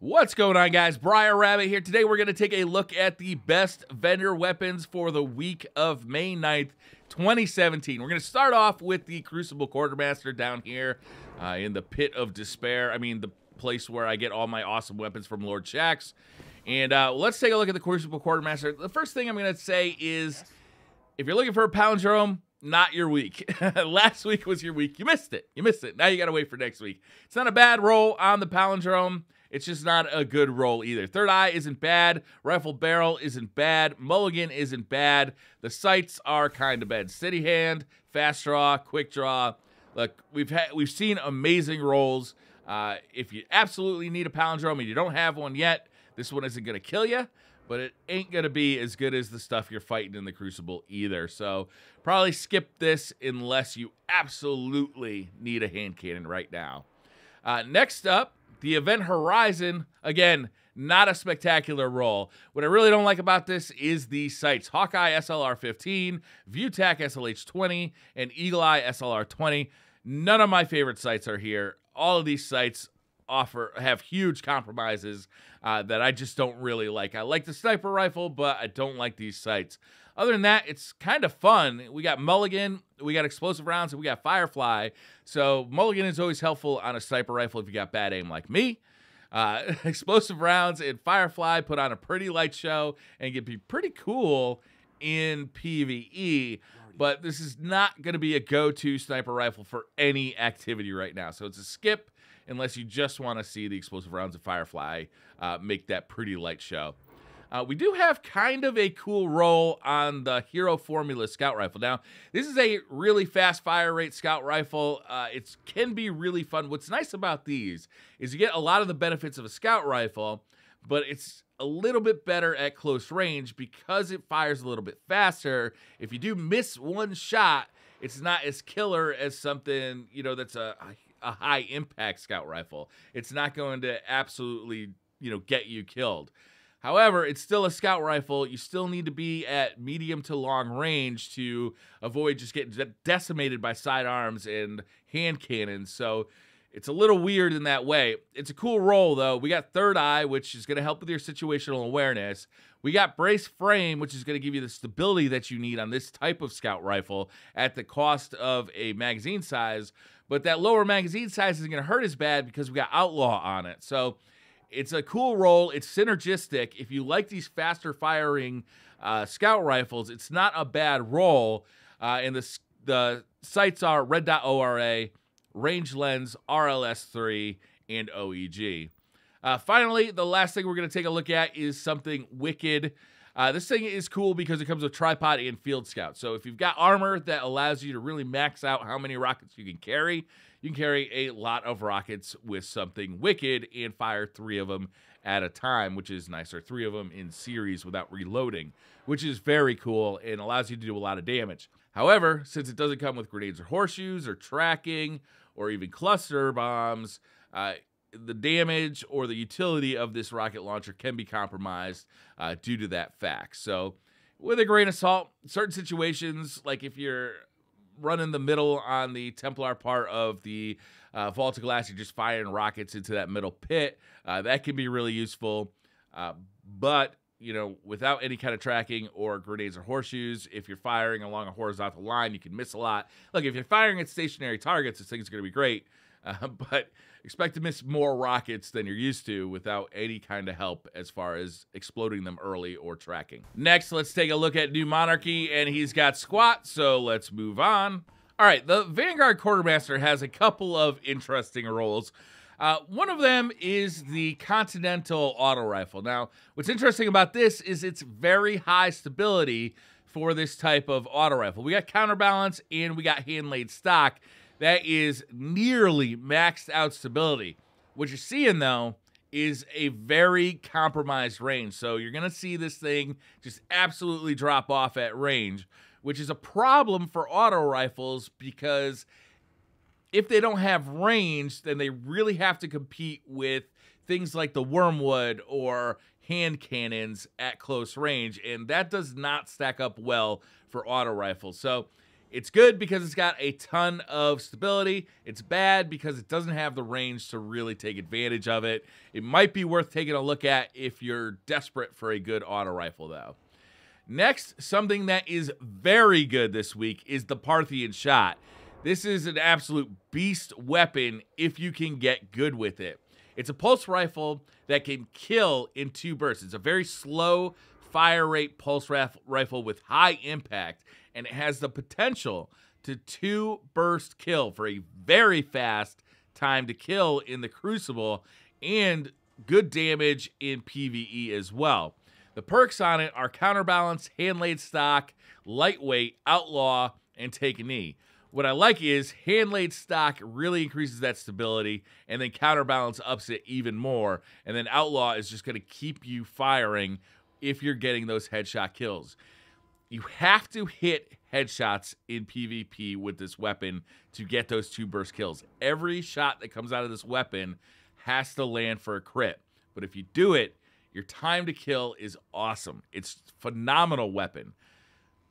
What's going on, guys? Briar Rabbit here. Today we're going to take a look at the best vendor weapons for the week of May 9th, 2017. We're going to start off with the Crucible Quartermaster down here in the Pit of Despair. I mean, the place where I get all my awesome weapons from Lord Shaxx. And let's take a look at the Crucible Quartermaster. The first thing I'm going to say is, if you're looking for a palindrome, not your week. Last week was your week. You missed it. Now you got to wait for next week. It's not a bad roll on the palindrome. It's just not a good roll either. Third Eye isn't bad. Rifle Barrel isn't bad. Mulligan isn't bad. The sights are kind of bad. Steady Hand, Fast Draw, Quick Draw. Look, we've seen amazing rolls. If you absolutely need a palindrome and you don't have one yet, this one isn't going to kill you, but it ain't going to be as good as the stuff you're fighting in the Crucible either. So probably skip this unless you absolutely need a hand cannon right now. Next up, the Event Horizon. Again, not a spectacular roll. What I really don't like about this is the sights. Hawkeye SLR-15, ViewTac SLH-20, and Eagle Eye SLR-20. None of my favorite sights are here. All of these sights have huge compromises that I just don't really like. I like the sniper rifle, but I don't like these sights. Other than that, it's kind of fun. We got Mulligan, we got explosive rounds, and we got Firefly. So Mulligan is always helpful on a sniper rifle if you got bad aim like me. Explosive rounds and Firefly put on a pretty light show and can be pretty cool in PvE. But this is not going to be a go-to sniper rifle for any activity right now. So it's a skip unless you just want to see the explosive rounds of Firefly make that pretty light show. We do have kind of a cool roll on the Hero Formula Scout Rifle. Now, this is a really fast fire rate scout rifle. It can be really fun. What's nice about these is you get a lot of the benefits of a scout rifle, but it's a little bit better at close range because it fires a little bit faster. If you do miss one shot, it's not as killer as something, you know, that's a high impact scout rifle. It's not going to absolutely, you know, get you killed. However, it's still a scout rifle. You still need to be at medium to long range to avoid just getting decimated by sidearms and hand cannons. So it's a little weird in that way. It's a cool roll, though. We got Third Eye, which is going to help with your situational awareness. We got Brace Frame, which is going to give you the stability that you need on this type of scout rifle at the cost of a magazine size. But that lower magazine size isn't going to hurt as bad because we got Outlaw on it. So it's a cool roll. It's synergistic. If you like these faster firing scout rifles, it's not a bad roll. And the sights are Red Dot ORA, Range Lens, RLS-3, and OEG. Finally, the last thing we're going to take a look at is something wicked. This thing is cool because it comes with tripod and field scout. So if you've got armor that allows you to really max out how many rockets you can carry a lot of rockets with something wicked and fire 3 of them at a time, which is nice, or 3 of them in series without reloading, which is very cool and allows you to do a lot of damage. However, since it doesn't come with grenades or horseshoes or tracking or even cluster bombs, the damage or the utility of this rocket launcher can be compromised due to that fact. So with a grain of salt, certain situations, like if you're running the middle on the Templar part of the Vault of Glass, you're just firing rockets into that middle pit, that can be really useful. But, you know, without any kind of tracking or grenades or horseshoes, if you're firing along a horizontal line, you can miss a lot. Look, if you're firing at stationary targets, this thing's going to be great. But expect to miss more rockets than you're used to without any kind of help as far as exploding them early or tracking. Next, let's take a look at New Monarchy, and he's got squat, so let's move on. All right, the Vanguard Quartermaster has a couple of interesting rolls. One of them is the Continental Auto Rifle. Now, what's interesting about this is it's very high stability for this type of auto rifle. We got counterbalance and we got hand-laid stock. That is nearly maxed out stability. What you're seeing, though, is a very compromised range. So you're going to see this thing just absolutely drop off at range, which is a problem for auto rifles because if they don't have range, then they really have to compete with things like the Wormwood or hand cannons at close range, and that does not stack up well for auto rifles. So It's good because it's got a ton of stability. It's bad because it doesn't have the range to really take advantage of it. It might be worth taking a look at if you're desperate for a good auto rifle, though. Next, something that is very good this week is the Parthian Shot. This is an absolute beast weapon if you can get good with it. It's a pulse rifle that can kill in 2 bursts. It's a very slow fire rate pulse rifle with high impact, and it has the potential to 2-burst kill for a very fast time to kill in the Crucible and good damage in PvE as well. The perks on it are Counterbalance, Hand-Laid Stock, Lightweight, Outlaw, and Take a Knee. What I like is Hand-Laid Stock really increases that stability, and then Counterbalance ups it even more, and then Outlaw is just going to keep you firing if you're getting those headshot kills. You have to hit headshots in PvP with this weapon to get those 2-burst kills. Every shot that comes out of this weapon has to land for a crit. But if you do it, your time to kill is awesome. It's a phenomenal weapon.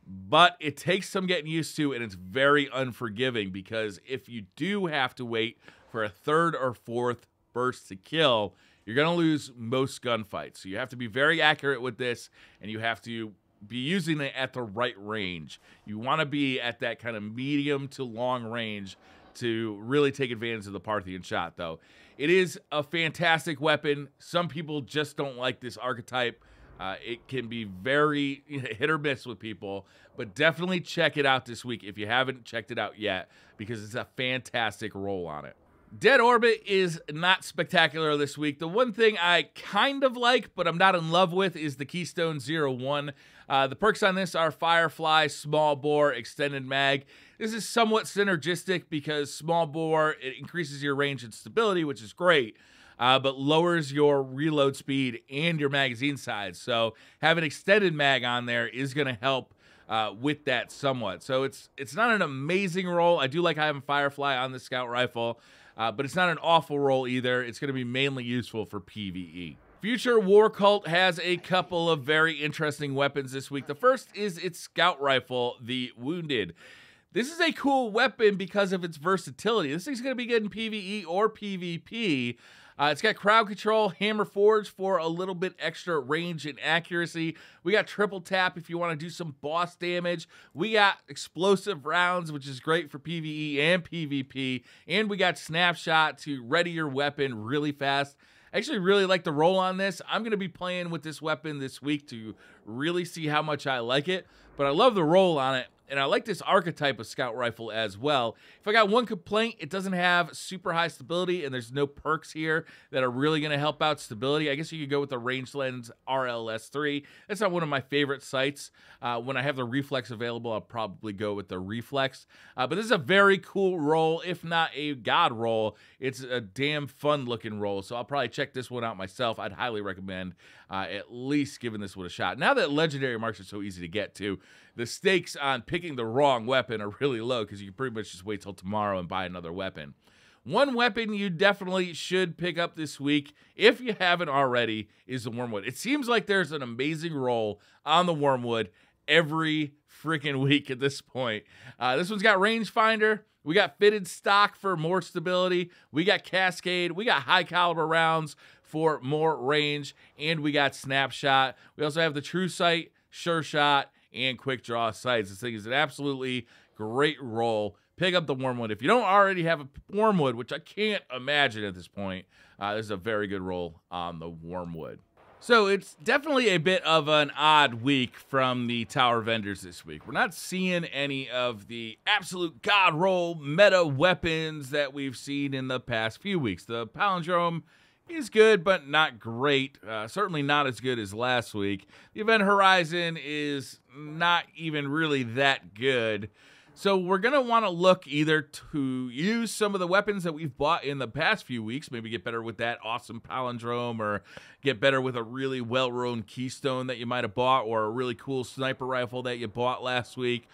But it takes some getting used to, and it's very unforgiving because if you do have to wait for a 3rd or 4th burst to kill, you're going to lose most gunfights. So you have to be very accurate with this, and you have to be using it at the right range. You want to be at that kind of medium to long range to really take advantage of the Parthian Shot, though. It is a fantastic weapon. Some people just don't like this archetype. It can be very hit or miss with people, but definitely check it out this week if you haven't checked it out yet, because it's a fantastic roll on it. Dead Orbit is not spectacular this week. The one thing I kind of like, but I'm not in love with, is the Keystone 01. The perks on this are Firefly, Small Bore, Extended Mag. This is somewhat synergistic because Small Bore, it increases your range and stability, which is great, but lowers your reload speed and your magazine size. So having Extended Mag on there is going to help with that somewhat. So it's not an amazing roll. I do like having Firefly on the Scout Rifle, but it's not an awful roll either. It's going to be mainly useful for PvE. Future War Cult has a couple of very interesting weapons this week. The first is its Scout Rifle, the Wounded. This is a cool weapon because of its versatility. This thing's going to be good in PvE or PvP. It's got crowd control, hammer forge for a little bit extra range and accuracy. We got triple tap if you want to do some boss damage. We got explosive rounds, which is great for PvE and PvP. And we got snapshot to ready your weapon really fast. I actually really like the roll on this. I'm going to be playing with this weapon this week to really see how much I like it. But I love the roll on it. And I like this archetype of Scout Rifle as well. If I got one complaint, it doesn't have super high stability, and there's no perks here that are really going to help out stability. I guess you could go with the Range Lens RLS3. That's not one of my favorite sights. When I have the Reflex available, I'll probably go with the Reflex. But this is a very cool roll, if not a god roll. It's a damn fun-looking roll, so I'll probably check this one out myself. I'd highly recommend at least giving this one a shot. Now that Legendary Marks are so easy to get to, the stakes on picking the wrong weapon are really low because you can pretty much just wait till tomorrow and buy another weapon. One weapon you definitely should pick up this week, if you haven't already, is the Wormwood. It seems like there's an amazing roll on the Wormwood every freaking week at this point. This one's got Rangefinder. We got Fitted Stock for more stability. We got Cascade. We got high caliber rounds for more range. And we got Snapshot. We also have the True Sight, Sure Shot, and Quick Draw sights. This thing is an absolutely great roll. Pick up the Wormwood. If you don't already have a Wormwood, which I can't imagine at this point, this is a very good roll on the Wormwood. So it's definitely a bit of an odd week from the tower vendors this week. We're not seeing any of the absolute god roll meta weapons that we've seen in the past few weeks. The Palindrome is good, but not great. Certainly not as good as last week. The Event Horizon is not even really that good. So we're going to want to look either to use some of the weapons that we've bought in the past few weeks, maybe get better with that awesome Palindrome, or get better with a really well-rolled Keystone that you might have bought, or a really cool sniper rifle that you bought last week,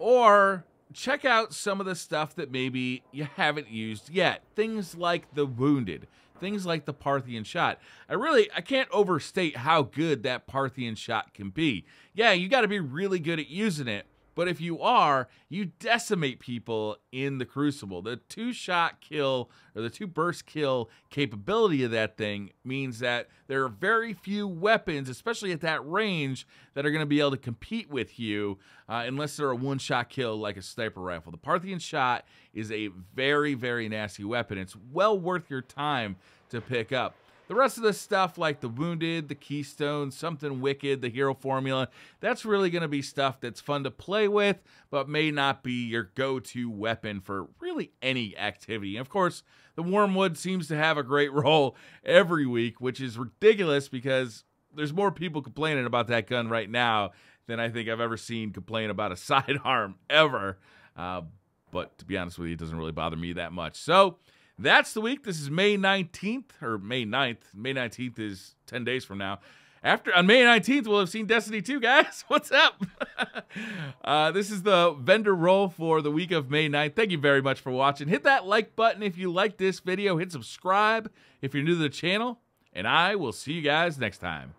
or check out some of the stuff that maybe you haven't used yet. Things like the Wounded. Things like the Parthian Shot. I can't overstate how good that Parthian Shot can be. Yeah, you got to be really good at using it, But if you are, you decimate people in the Crucible. The 2-shot kill or the 2-burst kill capability of that thing means that there are very few weapons, especially at that range, that are going to be able to compete with you unless they're a 1-shot kill like a sniper rifle. The Parthian shot is a very, very nasty weapon. It's well worth your time to pick up. The rest of the stuff like the Wounded, the Keystone, Something Wicked, the Hero Formula, that's really going to be stuff that's fun to play with, but may not be your go-to weapon for really any activity. And of course, the Wormwood seems to have a great role every week, which is ridiculous because there's more people complaining about that gun right now than I think I've ever seen complain about a sidearm ever. But to be honest with you, it doesn't really bother me that much. So that's the week. This is May 19th, or May 9th. May 19th is 10 days from now. On May 19th, we'll have seen Destiny 2, guys. What's up? This is the vendor roll for the week of May 9th. Thank you very much for watching. Hit that like button if you like this video. Hit subscribe if you're new to the channel. And I will see you guys next time.